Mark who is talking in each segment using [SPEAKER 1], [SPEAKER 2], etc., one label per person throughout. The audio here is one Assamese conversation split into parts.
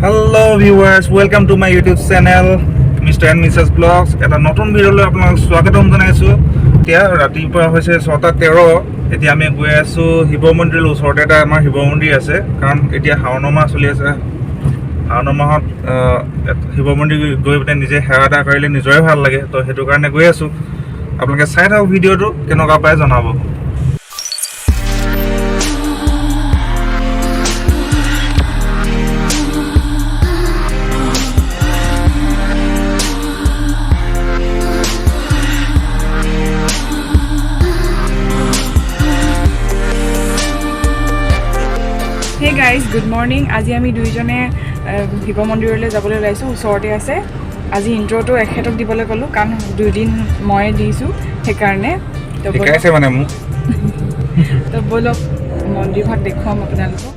[SPEAKER 1] Hello viewers, welcome to my YouTube channel Mr. and Mrs. Vlogs. এটা নতুন ভিডিঅ'লৈ আপোনালোকক স্বাগতম জনাইছোঁ। এতিয়া ৰাতিপুৱা হৈছে 6:13। এতিয়া আমি গৈ আছোঁ শিৱ মন্দিৰৰ ওচৰতে এটা আমাৰ শিৱ মন্দিৰ আছে, কাৰণ এতিয়া শাওণ মাহ চলি আছে। শাওণ মাহত শিৱ মন্দিৰ গৈ পিনে নিজে সেৱা এটা কৰিলে নিজৰে ভাল লাগে, তো সেইটো কাৰণে গৈ আছোঁ। আপোনালোকে চাই থাকক ভিডিঅ'টো, কেনেকুৱা পায় জনাব।
[SPEAKER 2] Hey guys, good morning. আজি আমি দুইজনে শিৱ মন্দিৰলৈ যাবলৈ ওলাইছোঁ, ওচৰতে আছে। আজি ইন্ট্ৰটো এখেতক দিবলৈ ক'লোঁ, কাৰণ দুদিন মই দিছোঁ সেইকাৰণে।
[SPEAKER 1] শিকাইছে মানে মোক।
[SPEAKER 2] তো ব'লক মন্দিৰভাগ দেখুৱাম আপোনালোকক।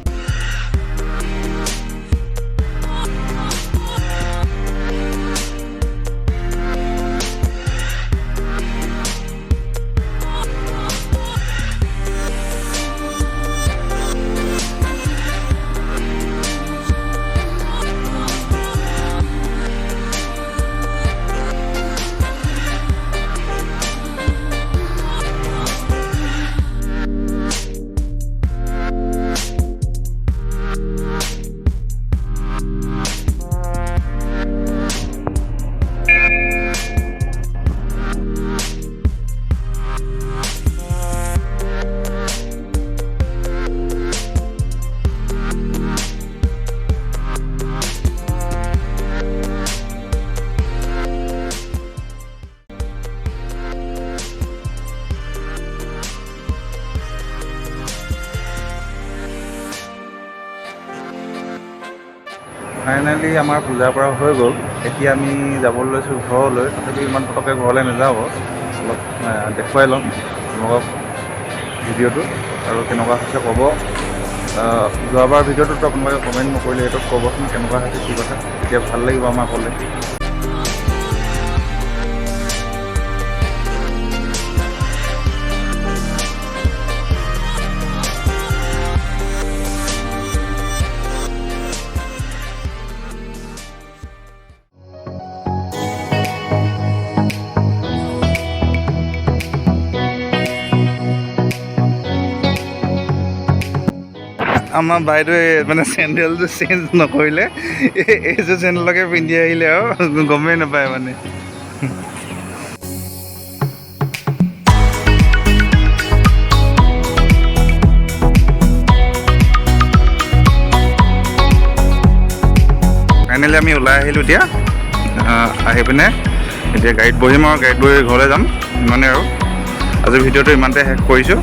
[SPEAKER 1] ফাইনেলি আমাৰ পূজাৰ পৰা হৈ গ'ল। এতিয়া আমি যাবলৈ লৈছোঁ ঘৰলৈ। তথাপি ইমান পটককৈ ঘৰলৈ নাযাব, অলপ দেখুৱাই ল'ম তোমালোকক ভিডিঅ'টো, আৰু কেনেকুৱা হৈছে ক'ব। যোৱাবাৰ ভিডিঅ'টোতো আপোনালোকে কমেণ্ট নকৰিলে, এইটোত ক'বচোন কেনেকুৱা হৈছে কি কথা, এতিয়া ভাল লাগিব আমাৰ ক'লে। আমাৰ বাইদেৱে মানে চেণ্ডেলটো চেঞ্জ নকৰিলে, এইযোৰ চেণ্ডেলকে পিন্ধি আহিলে আৰু গমেই নাপায় মানে। ফাইনেলি আমি ওলাই আহিলোঁ। এতিয়া আহি পিনে এতিয়া গাড়ীত বহিম আৰু গাড়ীত বহি ঘৰলৈ যাম, ইমানেই আৰু। আজিৰ ভিডিঅ'টো ইমানতে শেষ কৰিছোঁ।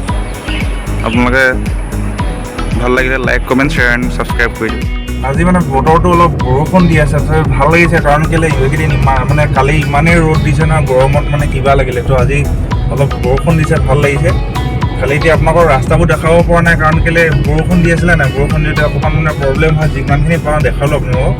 [SPEAKER 1] আপোনালোকে ভাল লাগিলে like, comment, share and subscribe কৰি দিম। আজি মানে বতৰটো অলপ বৰষুণ দি আছে, ভাল লাগিছে, কাৰণ কেলৈ এইকেইদিন মানে কালি ইমানেই ৰ'দ দিছে ন, গৰমত মানে কিবা লাগিলে। তো আজি অলপ বৰষুণ দিছে, ভাল লাগিছে। খালি এতিয়া আপোনালোকৰ ৰাস্তাবোৰ দেখাব পৰা নাই, কাৰণ কেলৈ বৰষুণ দি আছিলে নাই। বৰষুণ দিওঁতে অকণমান মানে প্ৰব্লেম হয়, যিমানখিনি পাওঁ দেখালোঁ আপোনালোকক।